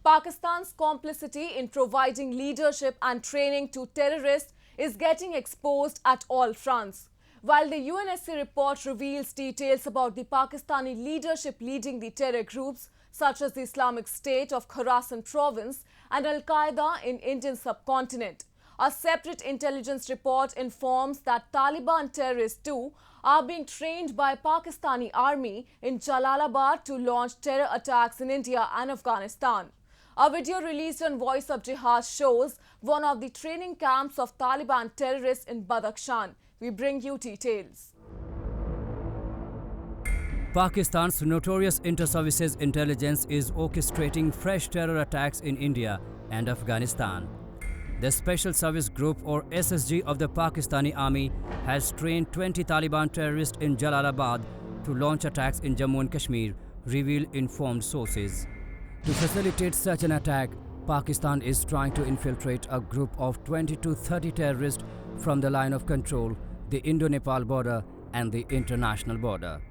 Pakistan's complicity in providing leadership and training to terrorists is getting exposed at all fronts. While the UNSC report reveals details about the Pakistani leadership leading the terror groups such as the Islamic State of Khorasan province and Al-Qaeda in Indian subcontinent, a separate intelligence report informs that Taliban terrorists too are being trained by Pakistani Army in Jalalabad to launch terror attacks in India and Afghanistan. A video released on Voice of Jihad shows one of the training camps of Taliban terrorists in Badakhsan. We bring you details. Pakistan's notorious inter-services intelligence is orchestrating fresh terror attacks in India and Afghanistan. The Special Service Group or SSG of the Pakistani Army has trained 20 Taliban terrorists in Jalalabad to launch attacks in Jammu and Kashmir, reveal informed sources. To facilitate such an attack, Pakistan is trying to infiltrate a group of 20 to 30 terrorists from the line of control, the Indo-Nepal border and the international border.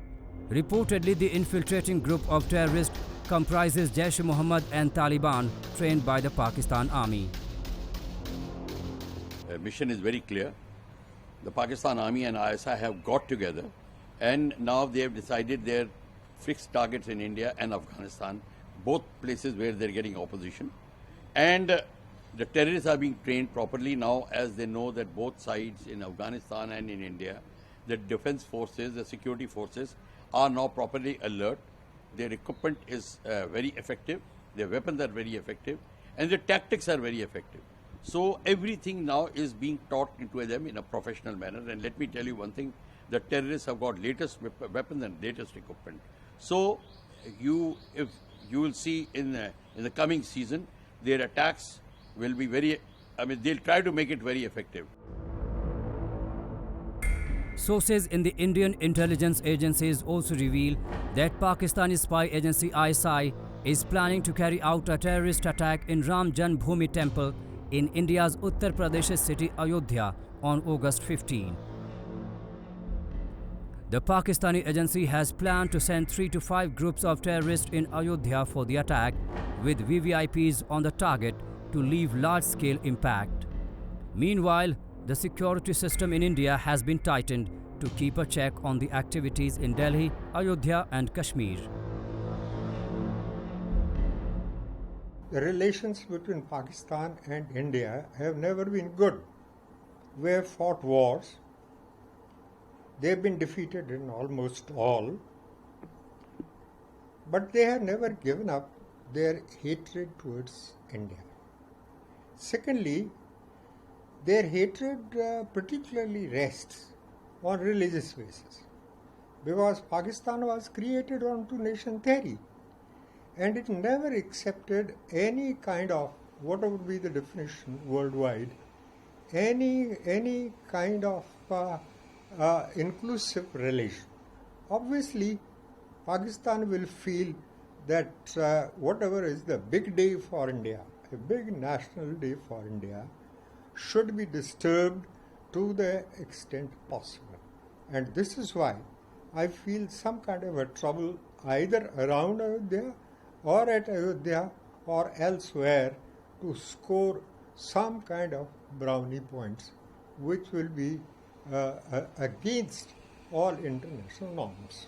Reportedly, the infiltrating group of terrorists comprises Jaish-e-Mohammed and Taliban trained by the Pakistan Army. The mission is very clear. The Pakistan Army and ISI have got together and now they have decided their fixed targets in India and Afghanistan, both places where they're getting opposition. And the terrorists are being trained properly now as they know that both sides in Afghanistan and in India, the defense forces, the security forces are now properly alert. Their equipment is very effective, their weapons are very effective and their tactics are very effective. So everything now is being taught into them in a professional manner. And let me tell you one thing, the terrorists have got latest weapons and latest equipment. So you will see in the coming season, their attacks will be they'll try to make it very effective. Sources in the Indian intelligence agencies also reveal that Pakistani spy agency ISI is planning to carry out a terrorist attack in Ram Janmabhoomi temple in India's Uttar Pradesh city Ayodhya on August 15. The Pakistani agency has planned to send 3 to 5 groups of terrorists in Ayodhya for the attack, with VVIPs on the target to leave large-scale impact. Meanwhile, the security system in India has been tightened to keep a check on the activities in Delhi, Ayodhya and Kashmir. The relations between Pakistan and India have never been good. We have fought wars. They have been defeated in almost all. But they have never given up their hatred towards India. Secondly, their hatred particularly rests on religious basis, because Pakistan was created on two-nation theory and it never accepted any kind of, whatever would be the definition worldwide, any kind of inclusive relation. Obviously, Pakistan will feel that whatever is the big day for India, a big national day for India, should be disturbed to the extent possible. And this is why I feel some kind of a trouble either around Ayodhya or at Ayodhya or elsewhere to score some kind of brownie points which will be against all international norms.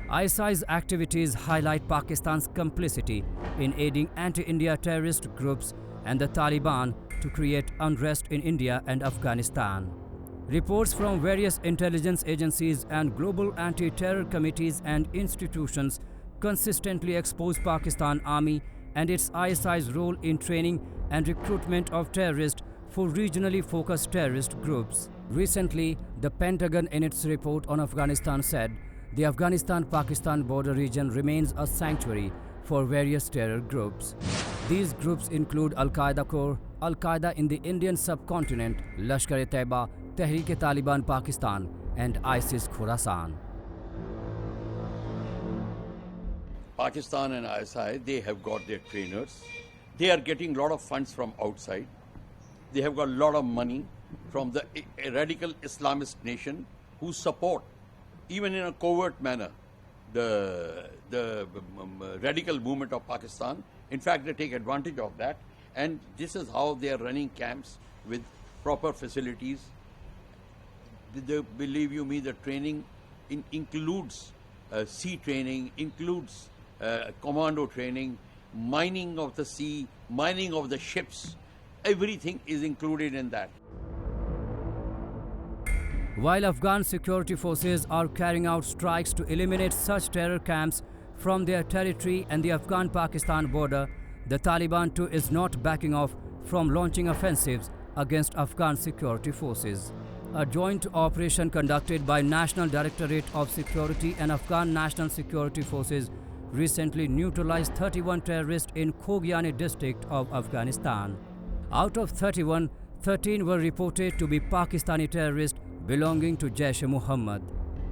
ISI's activities highlight Pakistan's complicity in aiding anti-India terrorist groups and the Taliban to create unrest in India and Afghanistan. Reports from various intelligence agencies and global anti-terror committees and institutions consistently expose Pakistan Army and its ISI's role in training and recruitment of terrorists for regionally focused terrorist groups. Recently, the Pentagon in its report on Afghanistan said the Afghanistan-Pakistan border region remains a sanctuary for various terror groups. These groups include Al-Qaeda Corps, Al-Qaeda in the Indian subcontinent, Lashkar-e-Taiba, Tehreek-e-Taliban Pakistan and ISIS Khorasan. Pakistan and ISI, they have got their trainers. They are getting a lot of funds from outside. They have got a lot of money from the radical Islamist nation who support, even in a covert manner, the radical movement of Pakistan. In fact, they take advantage of that, and this is how they are running camps with proper facilities. Believe you me, the training includes sea training, includes commando training, mining of the sea, mining of the ships. Everything is included in that. While Afghan security forces are carrying out strikes to eliminate such terror camps from their territory and the Afghan-Pakistan border, the Taliban too is not backing off from launching offensives against Afghan security forces. A joint operation conducted by National Directorate of Security and Afghan National Security Forces recently neutralized 31 terrorists in Khogiani district of Afghanistan. Out of 31, 13 were reported to be Pakistani terrorists belonging to Jaish-e-Mohammed.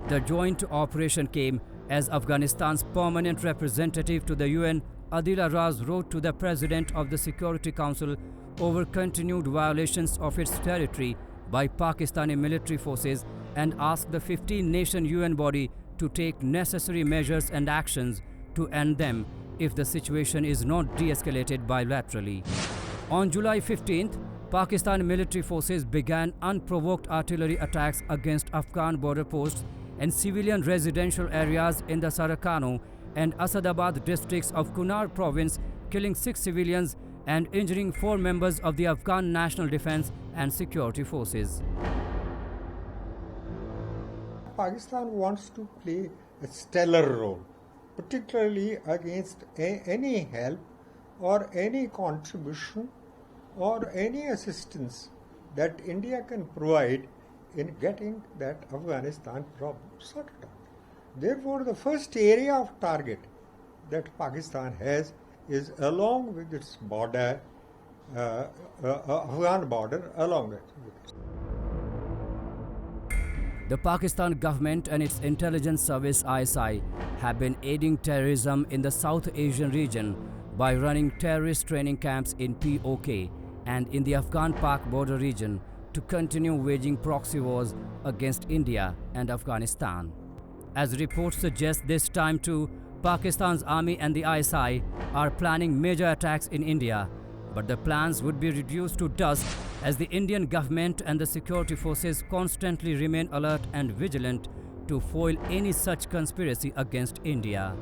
The joint operation came as Afghanistan's permanent representative to the UN, Adil Raz, wrote to the President of the Security Council over continued violations of its territory by Pakistani military forces and asked the 15-nation UN body to take necessary measures and actions to end them if the situation is not de-escalated bilaterally. On July 15th, Pakistan military forces began unprovoked artillery attacks against Afghan border posts and civilian residential areas in the Sarakano and Asadabad districts of Kunar province, killing 6 civilians and injuring 4 members of the Afghan National Defense and Security Forces. Pakistan wants to play a stellar role, particularly against any help or any contribution or any assistance that India can provide in getting that Afghanistan problem sorted out. Therefore, the first area of target that Pakistan has is along with its border, Afghan border, along it. The Pakistan government and its intelligence service ISI have been aiding terrorism in the South Asian region by running terrorist training camps in POK and in the Afghan-Pak border region to continue waging proxy wars against India and Afghanistan. As reports suggest, this time too, Pakistan's army and the ISI are planning major attacks in India, but the plans would be reduced to dust as the Indian government and the security forces constantly remain alert and vigilant to foil any such conspiracy against India.